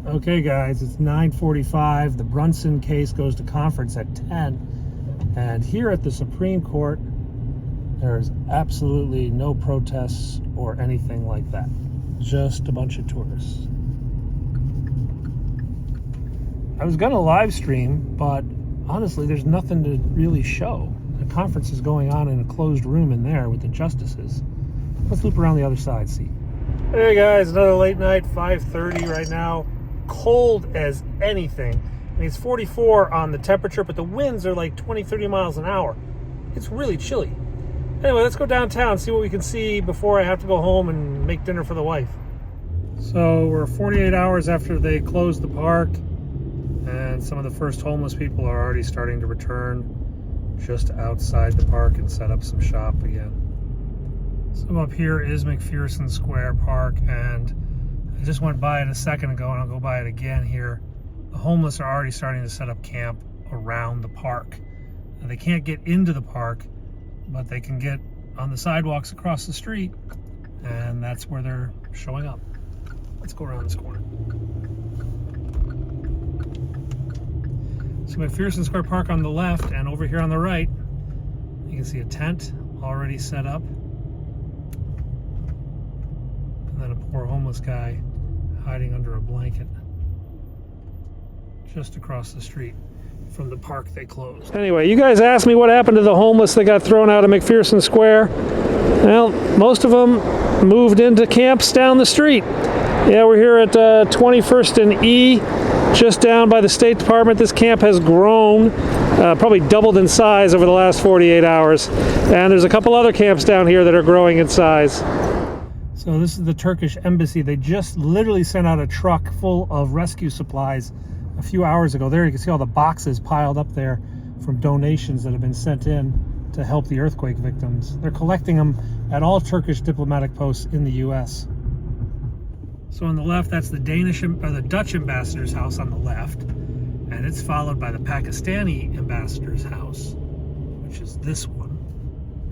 Okay guys, it's 9:45. The Brunson case goes to conference at 10. And here at the Supreme Court, there's absolutely no protests or anything like that. Just a bunch of tourists. I was gonna live stream, but honestly, there's nothing to really show. The conference is going on in a closed room in there with the justices. Let's loop around the other side, see. Hey guys, another late night, 5:30 right now. Cold as anything. I mean, it's 44 on the temperature, but the winds are like 20, 30 miles an hour. It's really chilly. Anyway, let's go downtown, see what we can see before I have to go home and make dinner for the wife. So we're 48 hours after they closed the park, and some of the first homeless people are already starting to return just outside the park and set up some shop again. So up here is McPherson Square Park, and I just went by it a second ago, and I'll go by it again here. The homeless are already starting to set up camp around the park. Now, they can't get into the park, but they can get on the sidewalks across the street, and that's where they're showing up. Let's go around this corner. So McPherson Square Park on the left, and over here on the right, you can see a tent already set up. And then a poor homeless guy hiding under a blanket just across the street from the park they closed. Anyway, you guys asked me what happened to the homeless that got thrown out of McPherson Square. Well, most of them moved into camps down the street. Yeah, we're here at 21st and E, just down by the State Department. This camp has grown, probably doubled in size over the last 48 hours. And there's a couple other camps down here that are growing in size. So this is the Turkish embassy. They just literally sent out a truck full of rescue supplies a few hours ago. There you can see all the boxes piled up there from donations that have been sent in to help the earthquake victims. They're collecting them at all Turkish diplomatic posts in the US. So on the left, that's the Dutch ambassador's house on the left, and it's followed by the Pakistani ambassador's house, which is this one.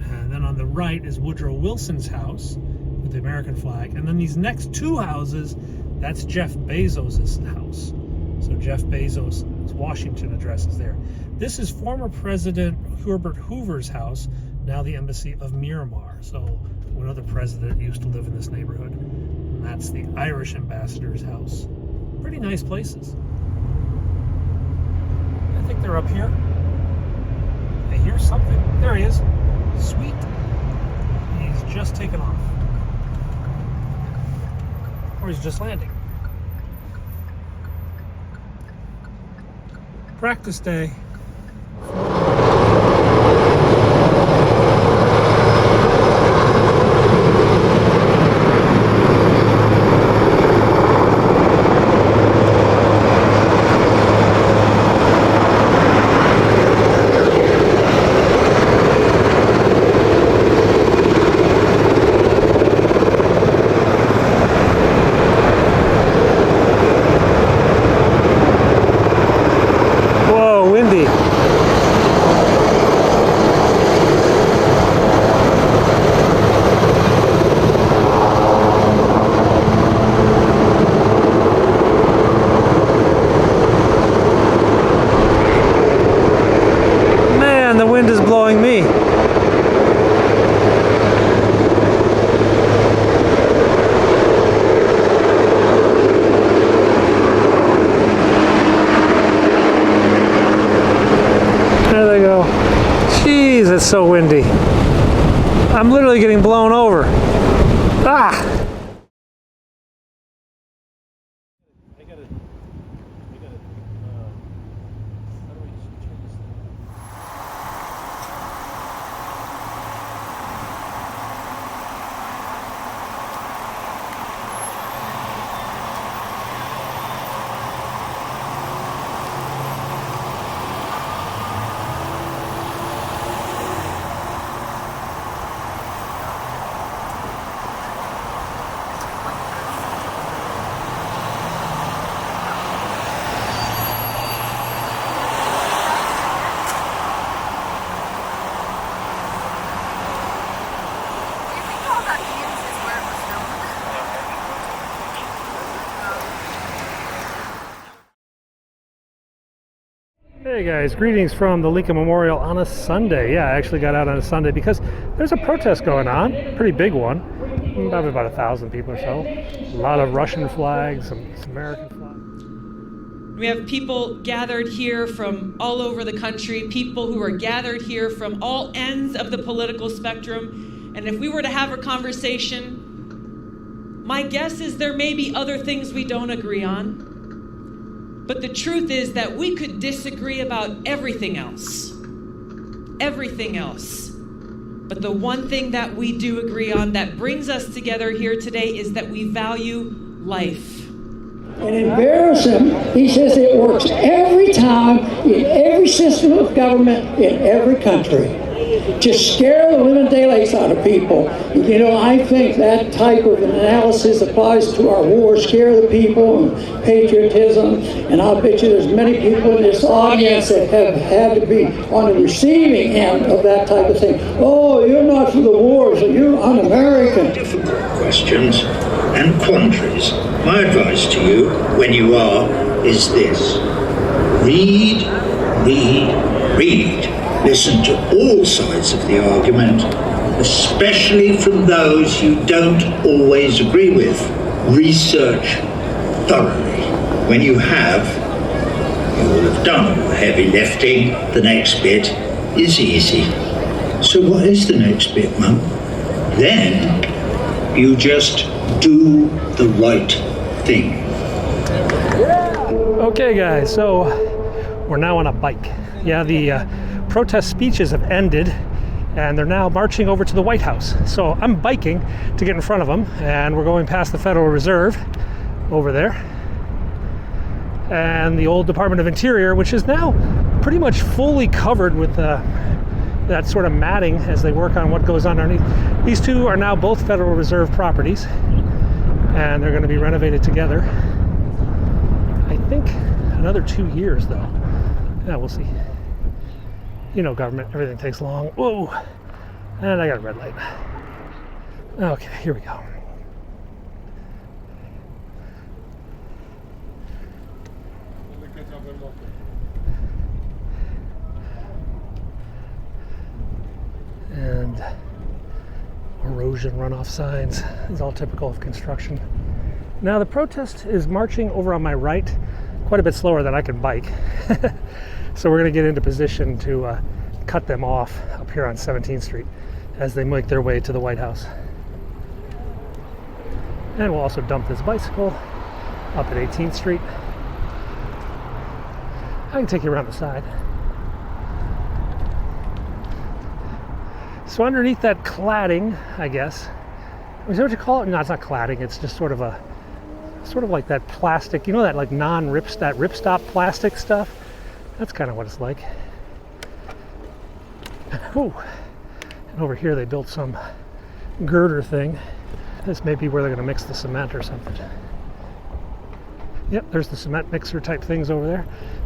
And then on the right is Woodrow Wilson's house with the American flag. And then these next two houses, that's Jeff Bezos' house. So Jeff Bezos' Washington address is there. This is former President Herbert Hoover's house, now the Embassy of Myanmar. So another president used to live in this neighborhood. And that's the Irish ambassador's house. Pretty nice places. I think they're up here. I hear something. There he is. Sweet. He's just taken off. Or he's just landing. Practice day. It's so windy. I'm literally getting blown over. Ah! Hey guys, greetings from the Lincoln Memorial on a Sunday. Yeah, I actually got out on a Sunday because there's a protest going on, pretty big one, probably about 1,000 people or so. A lot of Russian flags, some American flags. We have people gathered here from all over the country, people who are gathered here from all ends of the political spectrum. And if we were to have a conversation, my guess is there may be other things we don't agree on. But the truth is that we could disagree about everything else. Everything else. But the one thing that we do agree on that brings us together here today is that we value life. And embarrass him, he says it works every time, in every system of government, in every country. Just scare the living daylights out of people. You know, I think that type of analysis applies to our war, scare the people, and patriotism. And I'll bet you there's many people in this audience that have had to be on the receiving end of that type of thing. Oh, you're not for the war, so you're un-American. Difficult questions and quandaries. My advice to you, when you are, is this. Read, read, read. Listen to all sides of the argument, especially from those you don't always agree with. Research thoroughly. When you have, you will have done all the heavy lifting. The next bit is easy. So what is the next bit, Mum? Then you just do the right thing. Okay guys, so we're now on a bike. Yeah, the protest speeches have ended and they're now marching over to the White House. So I'm biking to get in front of them, and we're going past the Federal Reserve over there and the old Department of Interior, which is now pretty much fully covered with that sort of matting as they work on what goes on underneath. These two are now both Federal Reserve properties and they're going to be renovated together. I think another 2 years though. Yeah, we'll see. You know, government, everything takes long. Whoa, and I got a red light. Okay, here we go. And erosion runoff signs is all typical of construction. Now the protest is marching over on my right, quite a bit slower than I can bike. So we're going to get into position to cut them off up here on 17th Street as they make their way to the White House. And we'll also dump this bicycle up at 18th Street. I can take you around the side. So underneath that cladding, I guess, is that what you call it? No, it's not cladding. It's just sort of like that plastic, you know, that like ripstop plastic stuff. That's kind of what it's like. Ooh. And over here they built some girder thing. This may be where they're going to mix the cement or something. Yep, there's the cement mixer type things over there,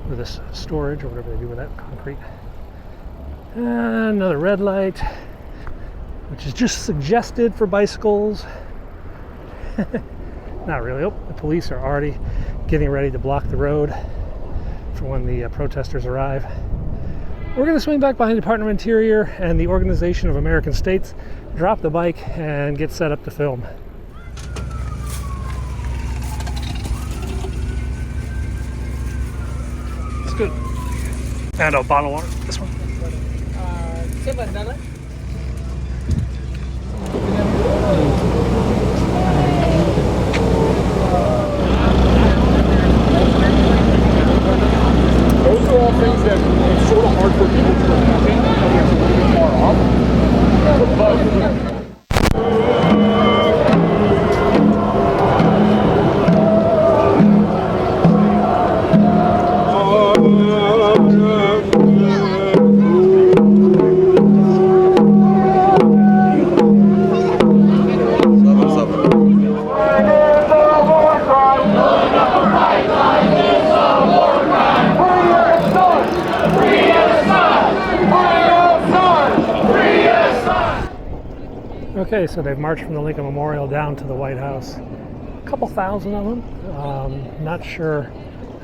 or this storage or whatever they do with that concrete. And another red light, which is just suggested for bicycles. Not really. Oh, the police are already getting ready to block the road for when the protesters arrive. We're going to swing back behind the Department of Interior and the Organization of American States, drop the bike, and get set up to film. It's good. And a bottle of water. This one. $7. Those are all things that it's sort of hard for people to imagine. I think it's a little bit far off. Okay, so they've marched from the Lincoln Memorial down to the White House. A couple thousand of them. Not sure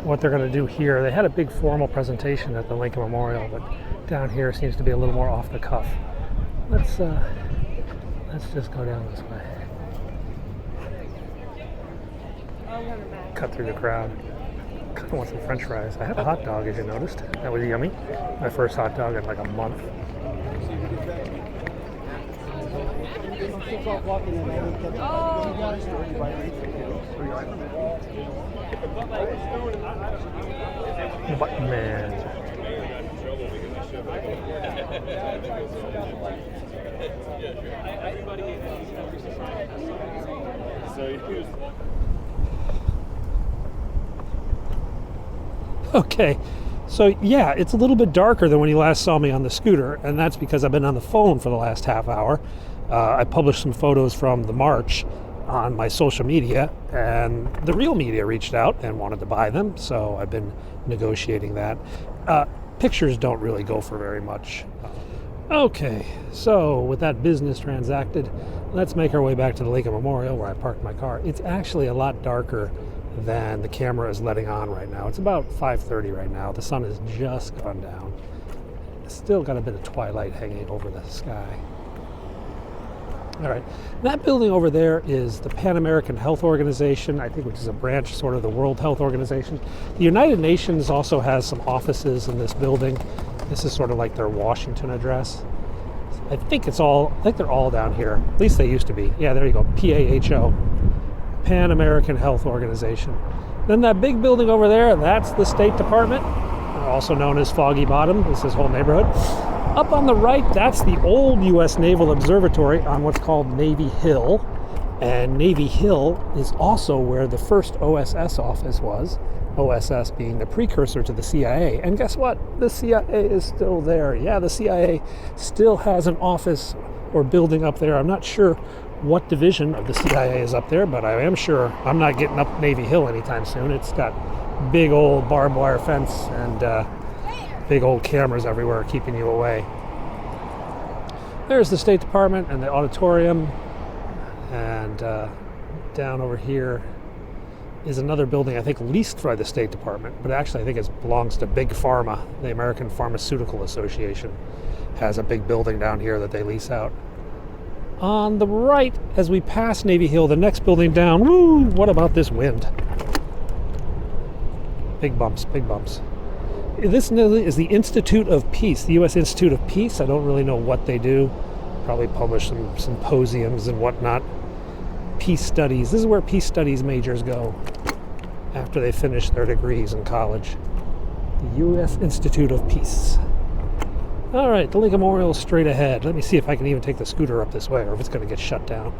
what they're going to do here. They had a big formal presentation at the Lincoln Memorial, but down here seems to be a little more off the cuff. Let's just go down this way. Cut through the crowd. Kind of want some French fries. I had a hot dog, as you noticed. That was yummy. My first hot dog in like a month. But man. Okay, so yeah, it's a little bit darker than when you last saw me on the scooter, and that's because I've been on the phone for the last half hour. I published some photos from the march on my social media, and the real media reached out and wanted to buy them, so I've been negotiating that. Pictures don't really go for very much. Okay, so with that business transacted, let's make our way back to the Lincoln Memorial where I parked my car. It's actually a lot darker than the camera is letting on right now. It's about 5:30 right now. The sun has just gone down. It's still got a bit of twilight hanging over the sky. All right, that building over there is the Pan American Health Organization, I think, which is a branch sort of the World Health Organization. The United Nations also has some offices in this building. This is sort of like their Washington address. I think they're all down here. At least they used to be. Yeah, there you go, PAHO, Pan American Health Organization. Then that big building over there, that's the State Department, also known as Foggy Bottom. This is this whole neighborhood. Up on the right, that's the old U.S. Naval Observatory on what's called Navy Hill. And Navy Hill is also where the first OSS office was, OSS being the precursor to the CIA. And guess what? The CIA is still there. Yeah, the CIA still has an office or building up there. I'm not sure what division of the CIA is up there, but I am sure I'm not getting up Navy Hill anytime soon. It's got big old barbed wire fence and big old cameras everywhere keeping you away. There's the State Department and the auditorium, and down over here is another building I think leased by the State Department, but actually I think it belongs to Big Pharma. The American Pharmaceutical Association has a big building down here that they lease out. On the right, as we pass Navy Hill, the next building down, woo, what about this wind? Big bumps, big bumps. This is the Institute of Peace, the U.S. Institute of Peace. I don't really know what they do. Probably publish some symposiums and whatnot. Peace studies. This is where peace studies majors go after they finish their degrees in college. The U.S. Institute of Peace. All right, the Lincoln Memorial is straight ahead. Let me see if I can even take the scooter up this way or if it's going to get shut down.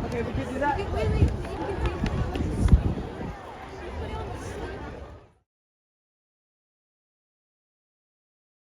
Okay, we can do that.